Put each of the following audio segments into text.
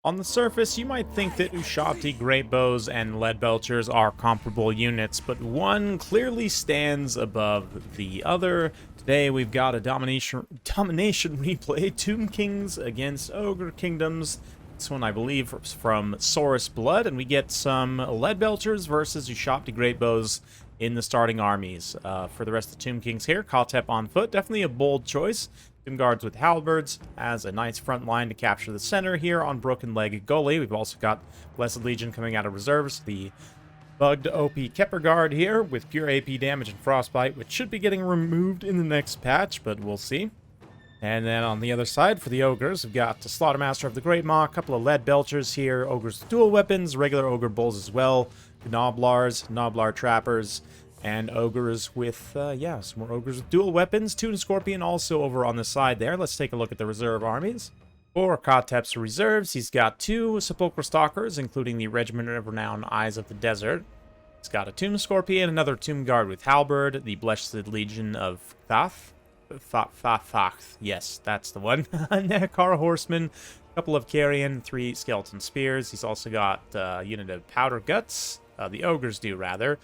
On the surface, you might think that Ushabti, Greatbows, and Leadbelchers are comparable units, but one clearly stands above the other. Today we've got a Domination replay, Tomb Kings against Ogre Kingdoms. This one, I believe, is from Saurus Blood, and we get some Leadbelchers versus Ushabti Greatbows in the starting armies. For the rest of the Tomb Kings here, Kotep on foot, definitely a bold choice. Tomb Guards with halberds as a nice front line to capture the center here on Broken Leg Gully. We've also got Blessed Legion coming out of reserves. The bugged OP Kepper Guard here with pure AP damage and Frostbite, which should be getting removed in the next patch, but we'll see. And then on the other side, for the Ogres, we've got the Slaughtermaster of the Great Maw, a couple of Leadbelchers here, Ogres with dual weapons, regular Ogre Bulls as well, Gnoblars, Gnoblar Trappers, and Ogres with, some more Ogres with dual weapons. Toon Scorpion also over on the side there. Let's take a look at the reserve armies. For Kotep's reserves, he's got two Sepulchre Stalkers, including the Regiment of Renown Eyes of the Desert. He's got a Tomb Scorpion, another Tomb Guard with Halberd, the Blessed Legion of Thoth. Yes, that's the one. Nekar Horseman, a couple of Carrion, 3 Skeleton Spears. He's also got a unit of Powder Guts. The Ogres do, rather.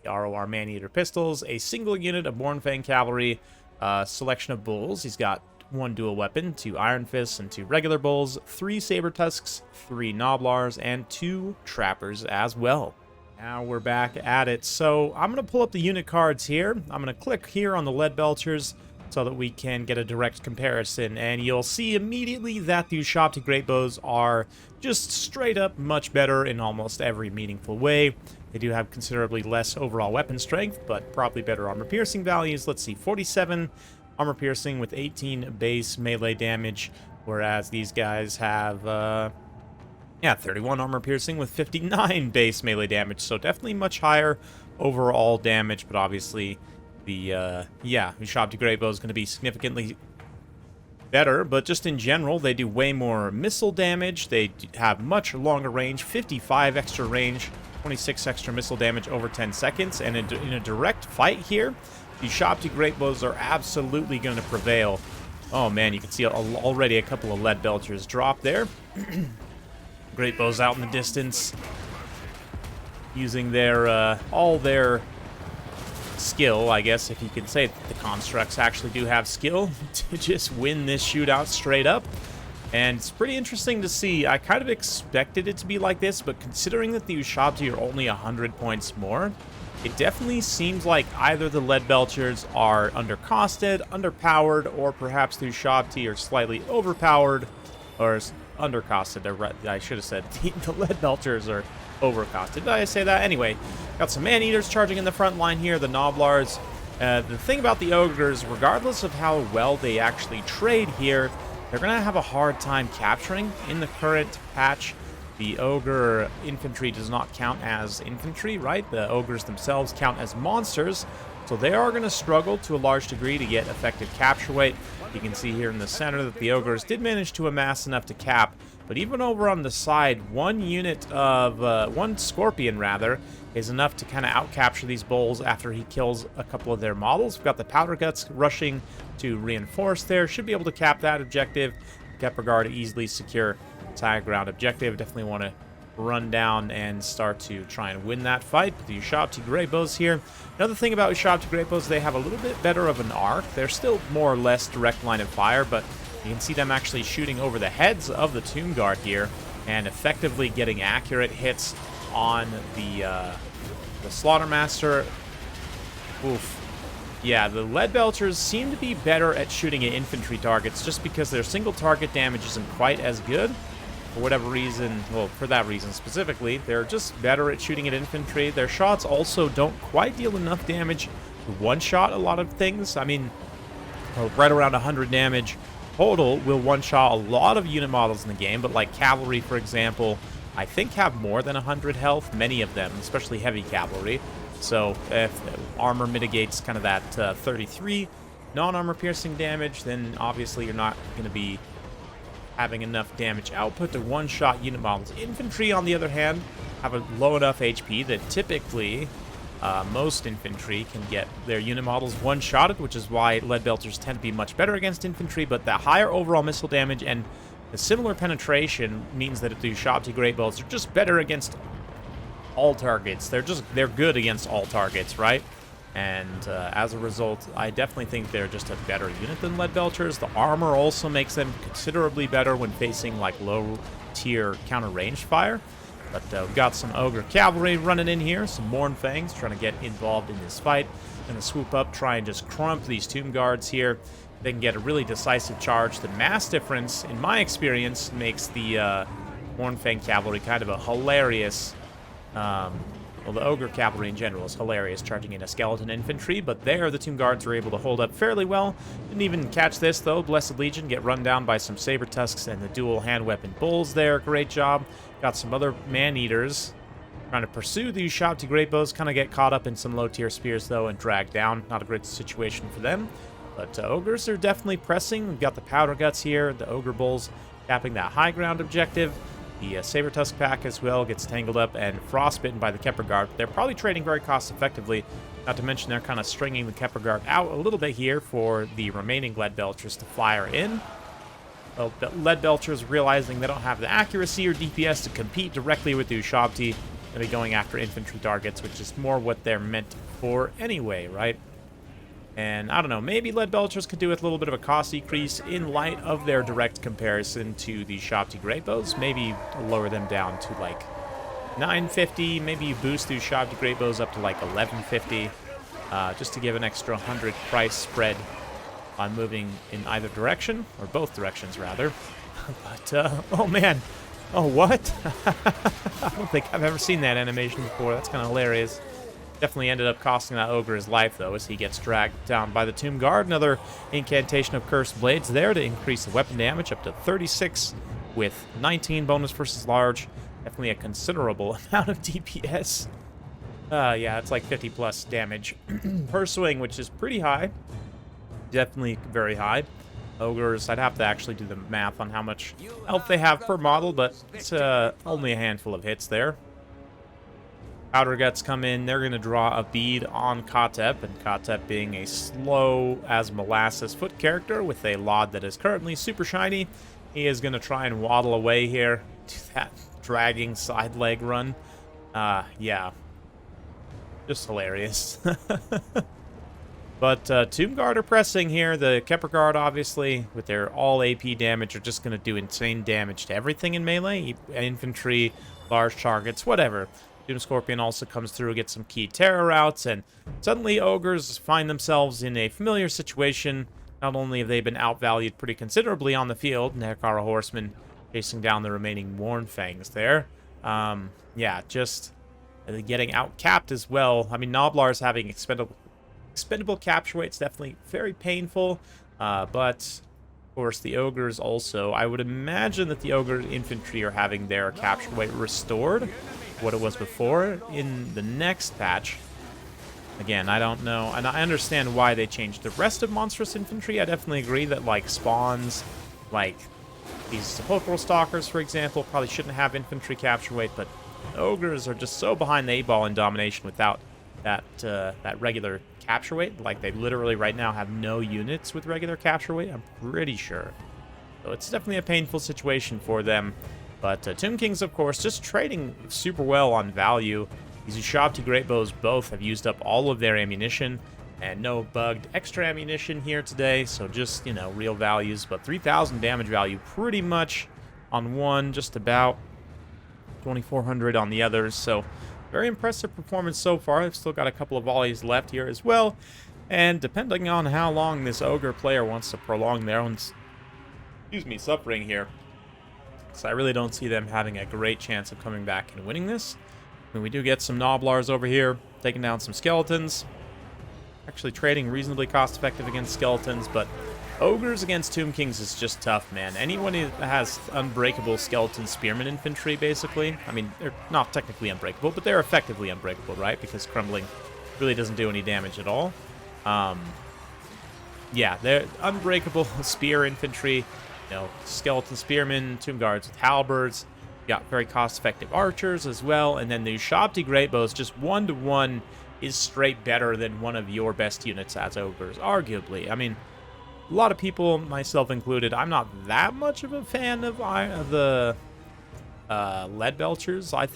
The ROR Man-Eater Pistols, a single unit of Bornfang Cavalry, selection of Bulls. He's got 1 dual weapon, 2 Iron Fists, and 2 regular Bulls, 3 Saber Tusks, 3 Gnoblars, and 2 Trappers as well. Now we're back at it. So I'm going to pull up the unit cards here. I'm going to click here on the Leadbelchers so that we can get a direct comparison, and you'll see immediately that the Ushabti Greatbows are just straight up much better in almost every meaningful way. They do have considerably less overall weapon strength, but probably better armor piercing values. Let's see, 47 armor piercing with 18 base melee damage, whereas these guys have 31 armor piercing with 59 base melee damage, so definitely much higher overall damage, but obviously the Ushabti Greatbow is going to be significantly better, but just in general, they do way more missile damage. They have much longer range, 55 extra range, 26 extra missile damage over 10 seconds, and in a direct fight here, the Ushabti Greatbows are absolutely going to prevail. Oh man, you can see already a couple of Leadbelchers drop there. Greatbows out in the distance, using their all their skill, I guess, if you can say that the constructs actually do have skill to just win this shootout straight up. And it's pretty interesting to see. I kind of expected it to be like this, but considering that the Ushabti are only 100 points more, it definitely seems like either the Leadbelchers are undercosted, underpowered, or perhaps the Ushabti are slightly overpowered, or undercosted. I should have said the Leadbelchers are overcosted. Did I say that? Anyway, got some Man-Eaters charging in the front line here, the Gnoblars. The thing about the Ogres, regardless of how well they actually trade here, they're going to have a hard time capturing in the current patch. The Ogre infantry does not count as infantry, right? The Ogres themselves count as monsters, so they are going to struggle to a large degree to get effective capture weight. You can see here in the center that the Ogres did manage to amass enough to cap, but even over on the side, one Scorpion rather, is enough to kind of out-capture these Bulls after he kills a couple of their models. We've got the Powder Guts rushing to reinforce there. Should be able to cap that objective. Kepper Guard easily secure high ground objective. Definitely want to run down and start to try and win that fight. But the Ushabti Greatbows here. Another thing about Ushabti Greatbows, they have a little bit better of an arc. They're still more or less direct line of fire, but you can see them actually shooting over the heads of the Tomb Guard here and effectively getting accurate hits on the Slaughtermaster. Oof. Yeah, the Leadbelchers seem to be better at shooting at infantry targets just because their single target damage isn't quite as good. For whatever reason, well, for that reason specifically, they're just better at shooting at infantry. Their shots also don't quite deal enough damage to one-shot a lot of things. I mean, right around 100 damage total will one-shot a lot of unit models in the game, but like cavalry, for example, I think have more than 100 health, many of them, especially heavy cavalry. So if armor mitigates kind of that 33 non-armor piercing damage, then obviously you're not going to be having enough damage output to one-shot unit models. Infantry, on the other hand, have a low enough HP that typically most infantry can get their unit models one-shotted, which is why Leadbelchers tend to be much better against infantry, but that higher overall missile damage and The similar penetration means that the Ushabti Greatbows are just better against all targets. They're good against all targets, right? And as a result, I definitely think they're just a better unit than Lead Belchers. The armor also makes them considerably better when facing like low-tier counter-ranged fire. But we've got some Ogre Cavalry running in here, some Mournfangs trying to get involved in this fight. Gonna swoop up, try and just crump these Tomb Guards here. They can get a really decisive charge. The mass difference, in my experience, makes the Mournfang Cavalry kind of a hilarious... well, the Ogre Cavalry in general is hilarious, charging in a Skeleton Infantry, but there the Tomb Guards are able to hold up fairly well. Didn't even catch this, though. Blessed Legion get run down by some Saber Tusks and the dual hand weapon Bulls there. Great job. Got some other Man-Eaters trying to pursue the Ushabti Greatbows, kind of get caught up in some low-tier spears, though, and dragged down. Not a great situation for them. But Ogres are definitely pressing. We've got the Powder Guts here, the Ogre Bulls tapping that high ground objective. The Saber Tusk pack as well gets tangled up and frostbitten by the Kepler Guard. They're probably trading very cost effectively, not to mention they're kind of stringing the Kepler Guard out a little bit here for the remaining Lead Belchers to fire in. Well, the Lead Belchers realizing they don't have the accuracy or DPS to compete directly with the Ushabti, and be going after infantry targets, which is more what they're meant for anyway, right? And I don't know, maybe Lead Belchers could do with a little bit of a cost decrease in light of their direct comparison to the Ushabti Greatbows. Maybe lower them down to like 950. Maybe you boost the Ushabti Greatbows up to like 1150, just to give an extra 100 price spread on moving in either direction, or both directions rather. But oh man, oh what? I don't think I've ever seen that animation before. That's kind of hilarious. Definitely ended up costing that Ogre his life, though, as he gets dragged down by the Tomb Guard. Another incantation of Cursed Blades there to increase the weapon damage up to 36 with 19 bonus versus large. Definitely a considerable amount of DPS. Yeah, it's like 50 plus damage per swing, which is pretty high. Definitely very high. Ogres, I'd have to actually do the math on how much health they have per model, but it's only a handful of hits there. Powder Guts come in, they're going to draw a bead on Kotep, and Kotep being a slow as molasses foot character with a Lod that is currently super shiny, he is going to try and waddle away here to that dragging side leg run. Yeah. Just hilarious. But Tomb Guard are pressing here. The Kepler Guard, obviously, with their all AP damage, are just going to do insane damage to everything in melee. Infantry, large targets, whatever. Doom Scorpion also comes through, gets some key terror routes, and suddenly Ogres find themselves in a familiar situation. Not only have they been outvalued pretty considerably on the field, Nekara Horsemen chasing down the remaining Mournfangs there. Yeah, just getting outcapped as well. I mean, Noblar's having expendable capture rate's definitely very painful, but of course the Ogres also. I would imagine that the Ogre infantry are having their capture rate restored what it was before in the next patch. Again, I don't know, and I understand why they changed the rest of Monstrous Infantry. I definitely agree that, like, spawns, like these Sepulchral Stalkers, for example, probably shouldn't have infantry capture weight, but Ogres are just so behind the 8-ball in Domination without that that regular capture weight. Like, they literally right now have no units with regular capture weight, I'm pretty sure. So it's definitely a painful situation for them. But Tomb Kings, of course, just trading super well on value. These Ushabti Greatbows both have used up all of their ammunition, and no bugged extra ammunition here today, so just, you know, real values. But 3,000 damage value pretty much on one, just about 2,400 on the others, so very impressive performance so far. They've still got a couple of volleys left here as well, and depending on how long this Ogre player wants to prolong their own, suffering here, so I really don't see them having a great chance of coming back and winning this. I mean, we do get some Noblars over here, taking down some Skeletons. Actually trading reasonably cost-effective against Skeletons, but Ogres against Tomb Kings is just tough, man. Anyone who has unbreakable Skeleton Spearman infantry, basically. I mean, they're not technically unbreakable, but they're effectively unbreakable, right? Because crumbling really doesn't do any damage at all. Yeah, they're unbreakable spear infantry. You know, Skeleton Spearmen, Tomb Guards with halberds. You got very cost-effective archers as well. And then the Ushabti Greatbows, just 1-to-1 is straight better than one of your best units as Ogres, arguably. I mean, a lot of people, myself included, I'm not that much of a fan of the lead belchers. I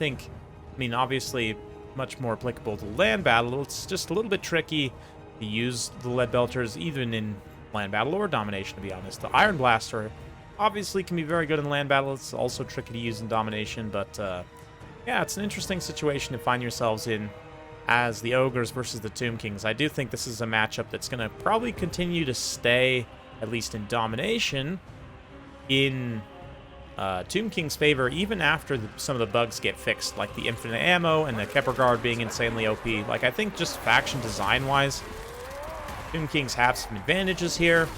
mean, obviously, much more applicable to land battle. It's just a little bit tricky to use the lead belchers, even in land battle or domination, to be honest. The iron blaster obviously can be very good in land battle. It's also tricky to use in domination, but yeah, it's an interesting situation to find yourselves in as the Ogres versus the Tomb Kings. I do think this is a matchup that's going to probably continue to stay, at least in domination, in Tomb King's favor, even after some of the bugs get fixed, like the infinite ammo and the Kepler Guard being insanely OP. Like, I think just faction design-wise, Tomb Kings have some advantages here.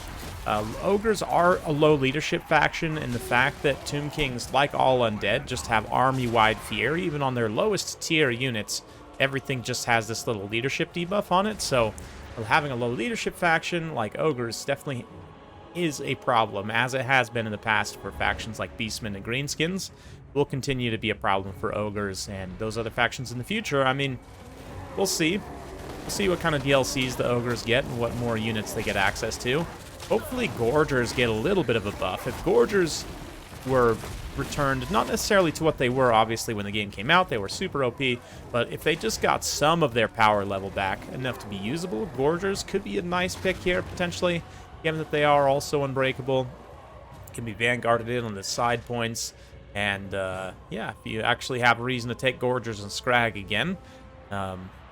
Ogres are a low leadership faction, and the fact that Tomb Kings, like all undead, just have army-wide fear, even on their lowest tier units, everything just has this little leadership debuff on it, so having a low leadership faction like Ogres definitely is a problem, as it has been in the past for factions like Beastmen and Greenskins. Will continue to be a problem for Ogres and those other factions in the future. I mean, we'll see. We'll see what kind of DLCs the Ogres get and what more units they get access to. Hopefully Gorgers get a little bit of a buff. If Gorgers were returned, not necessarily to what they were, obviously, when the game came out, they were super OP, but if they just got some of their power level back, enough to be usable, Gorgers could be a nice pick here, potentially, given that they are also unbreakable, can be vanguarded in on the side points, and, yeah, if you actually have a reason to take Gorgers and Scrag again,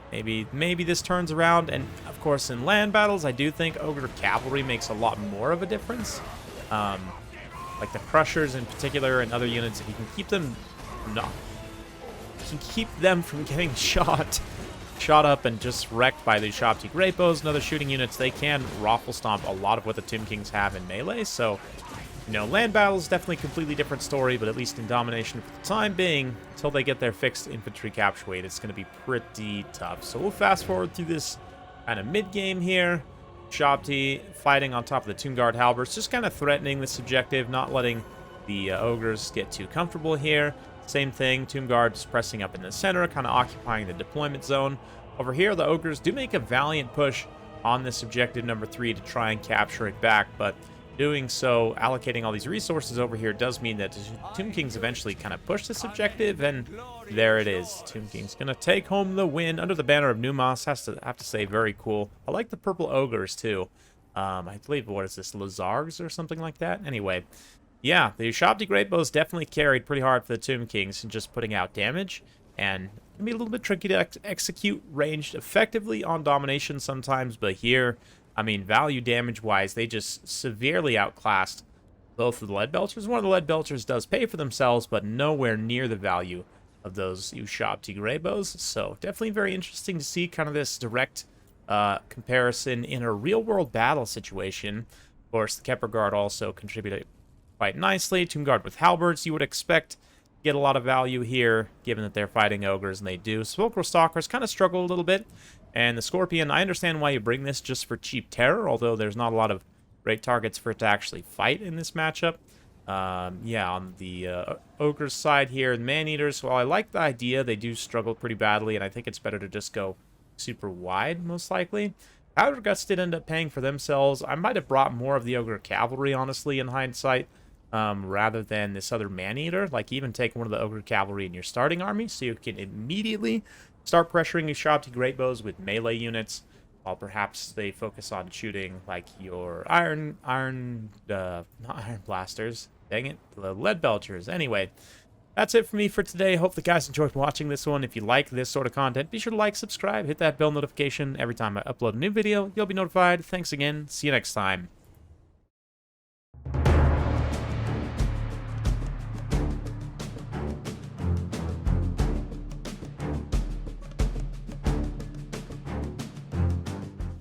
maybe this turns around, and, of course, in land battles, I do think Ogre Cavalry makes a lot more of a difference. Like the Crushers in particular and other units, if you can keep them from getting shot up and just wrecked by the Ushabti Greatbows and other shooting units, they can raffle stomp a lot of what the Tomb Kings have in melee. So, you know, land battle is definitely a completely different story, but at least in domination for the time being, until they get their fixed infantry capture weight, it's going to be pretty tough. So we'll fast forward through this kind of mid-game here. Ushabti fighting on top of the Tomb Guard Halberds, just kind of threatening this objective, not letting the Ogres get too comfortable here. Same thing, Tomb Guard just pressing up in the center, kind of occupying the deployment zone. Over here, the Ogres do make a valiant push on this objective number 3 to try and capture it back, but doing so, allocating all these resources over here, does mean that Tomb Kings eventually kind of push this objective, and there it is. Tomb Kings gonna take home the win under the banner of Numas. Have to say, very cool. I like the purple Ogres, too. I believe, what is this, Lazargs or something like that? Anyway, yeah, the Ushabti Greatbows definitely carried pretty hard for the Tomb Kings in just putting out damage, and it can be a little bit tricky to execute ranged effectively on domination sometimes, but here, I mean, value damage-wise, they just severely outclassed both of the lead belchers. One of the lead belchers does pay for themselves, but nowhere near the value of those Ushabti Greatbows. So definitely very interesting to see kind of this direct comparison in a real-world battle situation. Of course, the Kepler Guard also contributed quite nicely. Tomb Guard with halberds, you would expect to get a lot of value here, given that they're fighting Ogres, and they do. Sepulchral Stalkers kind of struggle a little bit. And the Scorpion, I understand why you bring this just for cheap terror, although there's not a lot of great targets for it to actually fight in this matchup. Yeah, on the Ogre's side here, the Man-Eaters, while I like the idea, they do struggle pretty badly, and I think it's better to just go super wide, most likely. Powder Guts did end up paying for themselves. I might have brought more of the Ogre Cavalry, honestly, in hindsight, rather than this other Man-Eater. Like, even take one of the Ogre Cavalry in your starting army, so you can immediately start pressuring Ushabti Greatbows with melee units, while perhaps they focus on shooting, like, your not Iron Blasters, dang it, the Lead Belchers. Anyway, that's it for me for today. Hope the guys enjoyed watching this one. If you like this sort of content, be sure to like, subscribe, hit that bell notification. Every time I upload a new video, you'll be notified. Thanks again. See you next time.